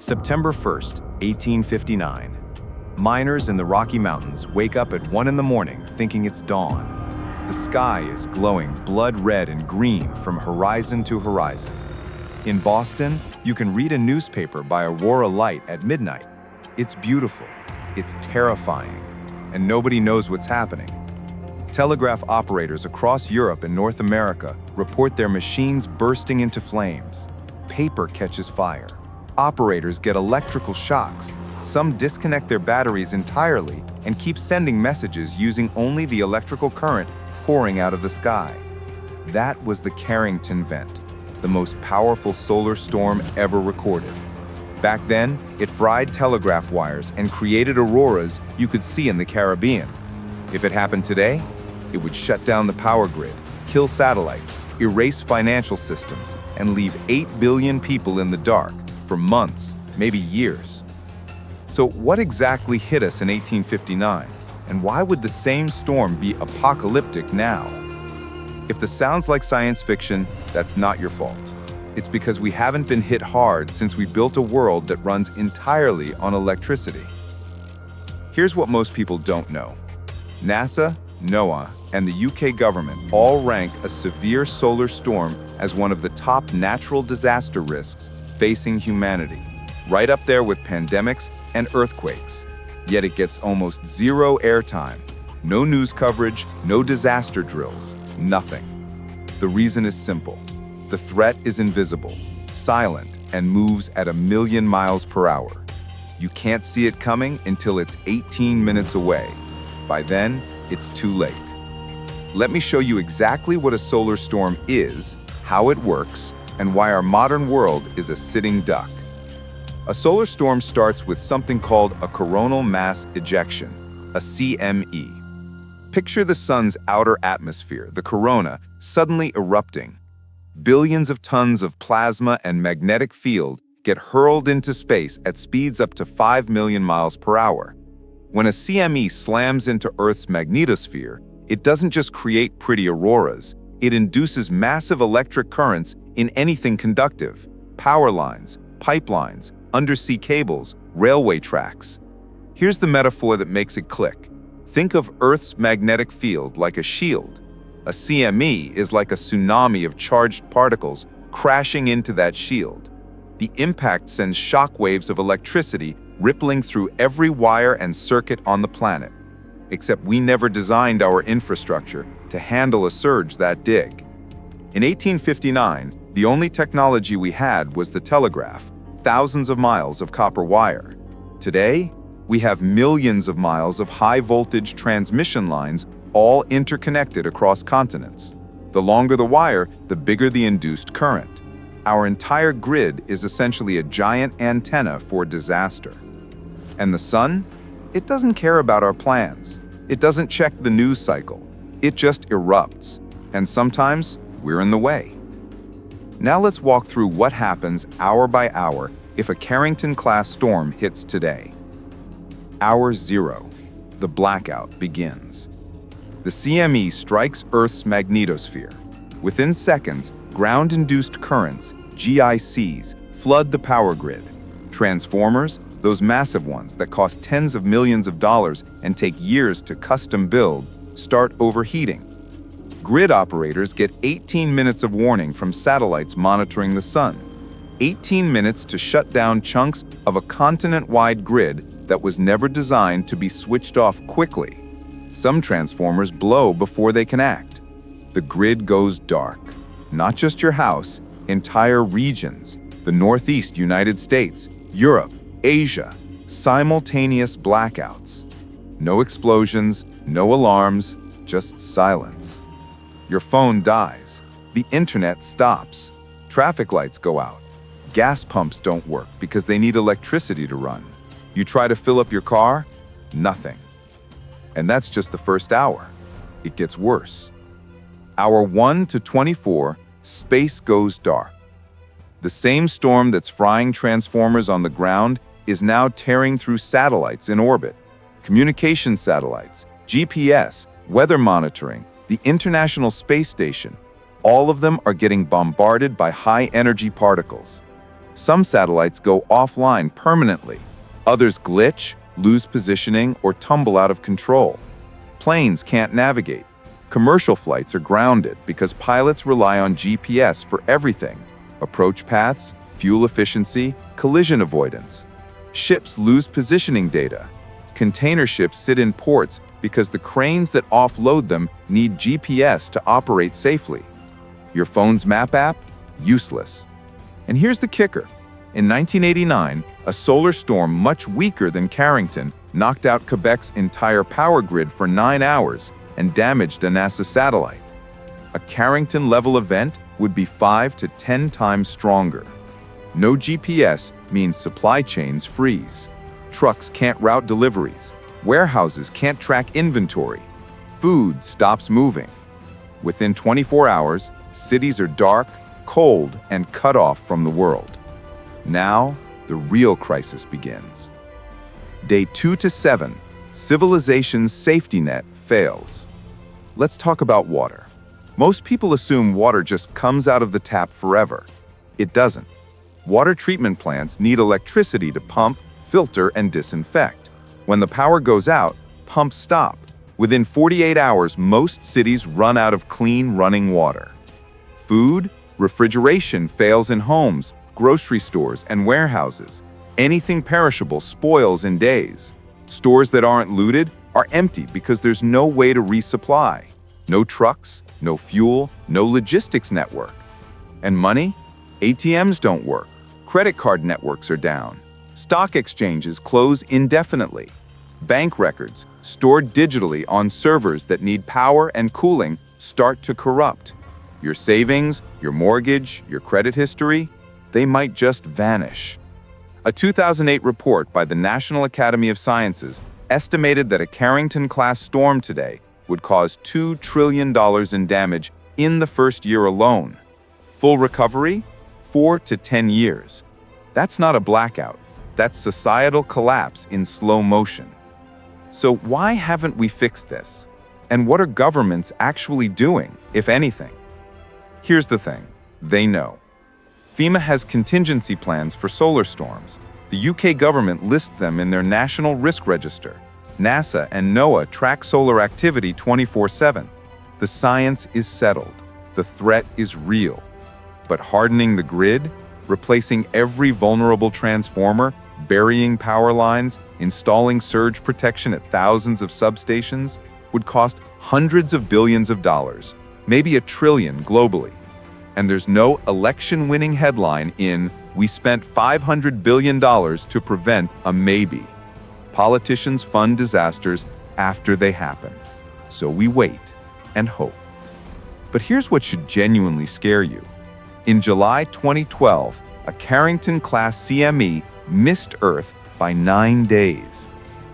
September 1st, 1859. Miners in the Rocky Mountains wake up at 1 in the morning thinking it's dawn. The sky is glowing blood red and green from horizon to horizon. In Boston, you can read a newspaper by Aurora Light at midnight. It's beautiful, it's terrifying, and nobody knows what's happening. Telegraph operators across Europe and North America report their machines bursting into flames. Paper catches fire. Operators get electrical shocks. Some disconnect their batteries entirely and keep sending messages using only the electrical current pouring out of the sky. That was the Carrington Vent, the most powerful solar storm ever recorded. Back then, it fried telegraph wires and created auroras you could see in the Caribbean. If it happened today, it would shut down the power grid, kill satellites, erase financial systems, and leave 8 billion people in the dark for months, maybe years. So what exactly hit us in 1859, and why would the same storm be apocalyptic now? If this sounds like science fiction, that's not your fault. It's because we haven't been hit hard since we built a world that runs entirely on electricity. Here's what most people don't know. NASA, NOAA, and the UK government all rank a severe solar storm as one of the top natural disaster risks facing humanity, right up there with pandemics and earthquakes. Yet it gets almost zero airtime. No news coverage, no disaster drills, nothing. The reason is simple. The threat is invisible, silent, and moves at 1,000,000 miles per hour. You can't see it coming until it's 18 minutes away. By then, it's too late. Let me show you exactly what a solar storm is, how it works, and why our modern world is a sitting duck. A solar storm starts with something called a coronal mass ejection, a CME. Picture the sun's outer atmosphere, the corona, suddenly erupting. Billions of tons of plasma and magnetic field get hurled into space at speeds up to 5 million miles per hour. When a CME slams into Earth's magnetosphere, it doesn't just create pretty auroras, it induces massive electric currents in anything conductive: power lines, pipelines, undersea cables, railway tracks. Here's the metaphor that makes it click. Think of Earth's magnetic field like a shield. A CME is like a tsunami of charged particles crashing into that shield. The impact sends shock waves of electricity rippling through every wire and circuit on the planet. Except we never designed our infrastructure to handle a surge that big. In 1859, the only technology we had was the telegraph, thousands of miles of copper wire. Today, we have millions of miles of high-voltage transmission lines all interconnected across continents. The longer the wire, the bigger the induced current. Our entire grid is essentially a giant antenna for disaster. And the sun? It doesn't care about our plans. It doesn't check the news cycle. It just erupts. And sometimes, we're in the way. Now let's walk through what happens hour by hour if a Carrington-class storm hits today. Hour 0. The blackout begins. The CME strikes Earth's magnetosphere. Within seconds, ground-induced currents, GICs, flood the power grid. Transformers, those massive ones that cost tens of millions of dollars and take years to custom build, start overheating. Grid operators get 18 minutes of warning from satellites monitoring the sun. 18 minutes to shut down chunks of a continent-wide grid that was never designed to be switched off quickly. Some transformers blow before they can act. The grid goes dark. Not just your house, entire regions, the Northeast United States, Europe, Asia, simultaneous blackouts. No explosions, no alarms, just silence. Your phone dies. The internet stops. Traffic lights go out. Gas pumps don't work because they need electricity to run. You try to fill up your car, nothing. And that's just the first hour. It gets worse. Hour 1 to 24, space goes dark. The same storm that's frying transformers on the ground is now tearing through satellites in orbit. Communication satellites, GPS, weather monitoring, the International Space Station, all of them are getting bombarded by high-energy particles. Some satellites go offline permanently. Others glitch, lose positioning, or tumble out of control. Planes can't navigate. Commercial flights are grounded because pilots rely on GPS for everything: approach paths, fuel efficiency, collision avoidance. Ships lose positioning data. Container ships sit in ports because the cranes that offload them need GPS to operate safely. Your phone's map app? Useless. And here's the kicker. In 1989, a solar storm much weaker than Carrington knocked out Quebec's entire power grid for 9 hours and damaged a NASA satellite. A Carrington-level event would be 5 to 10 times stronger. No GPS means supply chains freeze. Trucks can't route deliveries. Warehouses can't track inventory. Food stops moving. Within 24 hours, cities are dark, cold, and cut off from the world. Now, the real crisis begins. Day 2 to 7, civilization's safety net fails. Let's talk about water. Most people assume water just comes out of the tap forever. It doesn't. Water treatment plants need electricity to pump, filter, and disinfect. When the power goes out, pumps stop. Within 48 hours, most cities run out of clean running water. Food, refrigeration fails in homes, grocery stores, and warehouses. Anything perishable spoils in days. Stores that aren't looted are empty because there's no way to resupply. No trucks, no fuel, no logistics network. And money? ATMs don't work. Credit card networks are down. Stock exchanges close indefinitely. Bank records, stored digitally on servers that need power and cooling, start to corrupt. Your savings, your mortgage, your credit history, they might just vanish. A 2008 report by the National Academy of Sciences estimated that a Carrington-class storm today would cause $2 trillion in damage in the first year alone. Full recovery? 4 to 10 years. That's not a blackout. That's societal collapse in slow motion. So why haven't we fixed this? And what are governments actually doing, if anything? Here's the thing. They know. FEMA has contingency plans for solar storms. The UK government lists them in their National Risk Register. NASA and NOAA track solar activity 24/7. The science is settled. The threat is real. But hardening the grid, replacing every vulnerable transformer, burying power lines, installing surge protection at thousands of substations would cost hundreds of billions of dollars, maybe $1 trillion globally. And there's no election-winning headline in "We spent $500 billion to prevent a maybe." Politicians fund disasters after they happen. So we wait and hope. But here's what should genuinely scare you. In July 2012, a Carrington-class CME missed Earth by 9 days.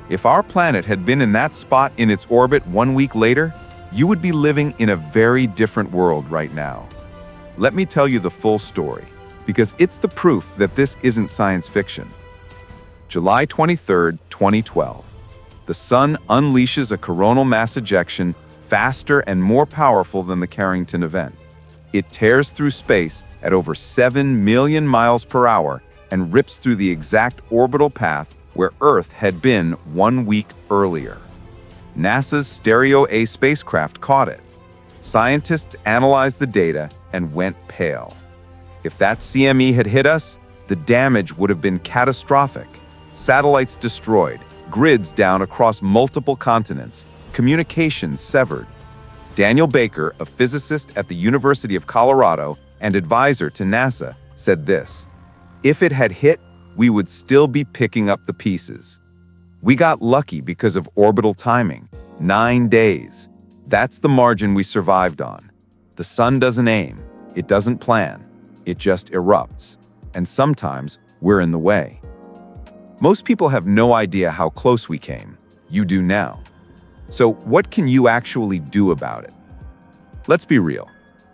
If our planet had been in that spot in its orbit 1 week later, you would be living in a very different world right now. Let me tell you the full story, because it's the proof that this isn't science fiction. July 23, 2012. The Sun unleashes a coronal mass ejection faster and more powerful than the Carrington event. It tears through space at over 7 million miles per hour and rips through the exact orbital path where Earth had been 1 week earlier. NASA's Stereo A spacecraft caught it. Scientists analyzed the data and went pale. If that CME had hit us, the damage would have been catastrophic. Satellites destroyed, grids down across multiple continents, communications severed. Daniel Baker, a physicist at the University of Colorado and advisor to NASA, said this: "If it had hit, we would still be picking up the pieces. We got lucky because of orbital timing. 9 days. That's the margin we survived on. The sun doesn't aim, it doesn't plan, it just erupts. And sometimes we're in the way." Most people have no idea how close we came. You do now. So what can you actually do about it? Let's be real.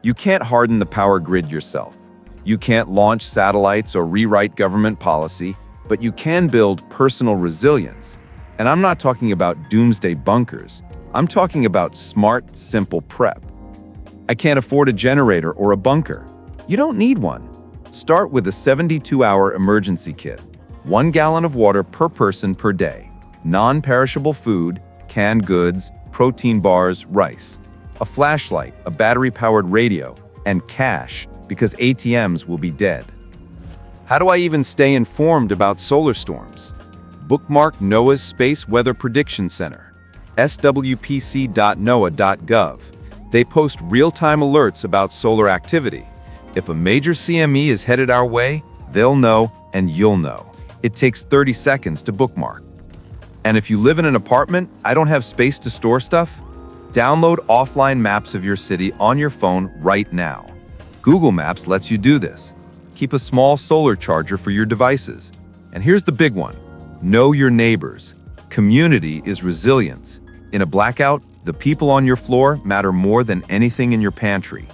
You can't harden the power grid yourself. You can't launch satellites or rewrite government policy, but you can build personal resilience. And I'm not talking about doomsday bunkers. I'm talking about smart, simple prep. I can't afford a generator or a bunker. You don't need one. Start with a 72-hour emergency kit. 1 gallon of water per person per day. Non-perishable food, canned goods, protein bars, rice. A flashlight, a battery-powered radio, and cash, because ATMs will be dead. How do I even stay informed about solar storms? Bookmark NOAA's Space Weather Prediction Center, swpc.noaa.gov. They post real-time alerts about solar activity. If a major CME is headed our way, they'll know and you'll know. It takes 30 seconds to bookmark. And if you live in an apartment, I don't have space to store stuff? Download offline maps of your city on your phone right now. Google Maps lets you do this. Keep a small solar charger for your devices. And here's the big one. Know your neighbors. Community is resilience. In a blackout, the people on your floor matter more than anything in your pantry.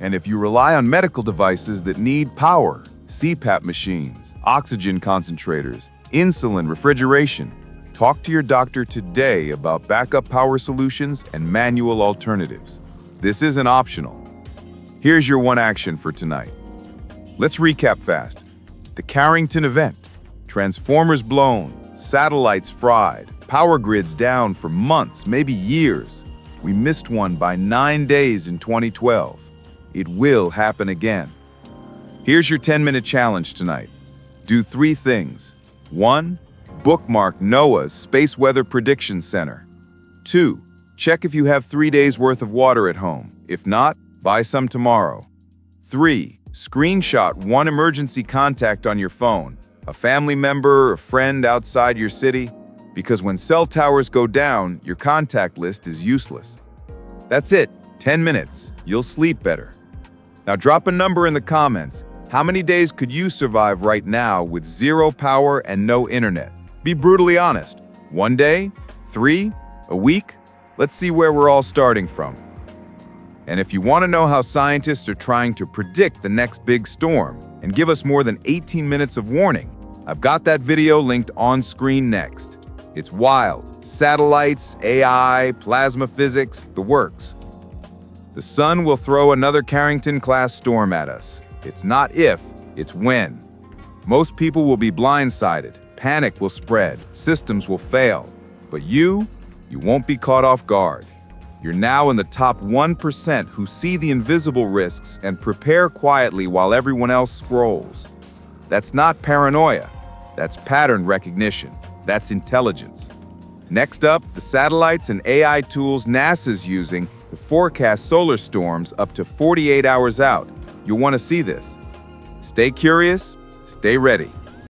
And if you rely on medical devices that need power, CPAP machines, oxygen concentrators, insulin, refrigeration, talk to your doctor today about backup power solutions and manual alternatives. This isn't optional. Here's your one action for tonight. Let's recap fast. The Carrington event. Transformers blown, satellites fried, power grids down for months, maybe years. We missed one by 9 days in 2012. It will happen again. Here's your 10-minute challenge tonight. Do 3 things. 1. Bookmark NOAA's Space Weather Prediction Center. 2. Check if you have 3 days worth of water at home. If not, buy some tomorrow. 3. Screenshot one emergency contact on your phone, a family member or friend outside your city, because when cell towers go down, your contact list is useless. That's it, 10 minutes. You'll sleep better. Now drop a number in the comments. How many days could you survive right now with 0 power and no internet? Be brutally honest. 1 day? 3? A week? Let's see where we're all starting from. And if you want to know how scientists are trying to predict the next big storm and give us more than 18 minutes of warning, I've got that video linked on screen next. It's wild. Satellites, AI, plasma physics, the works. The sun will throw another Carrington-class storm at us. It's not if, it's when. Most people will be blindsided. Panic will spread. Systems will fail. But you won't be caught off guard. You're now in the top 1% who see the invisible risks and prepare quietly while everyone else scrolls. That's not paranoia. That's pattern recognition. That's intelligence. Next up, the satellites and AI tools NASA's using to forecast solar storms up to 48 hours out. You'll want to see this. Stay curious, stay ready.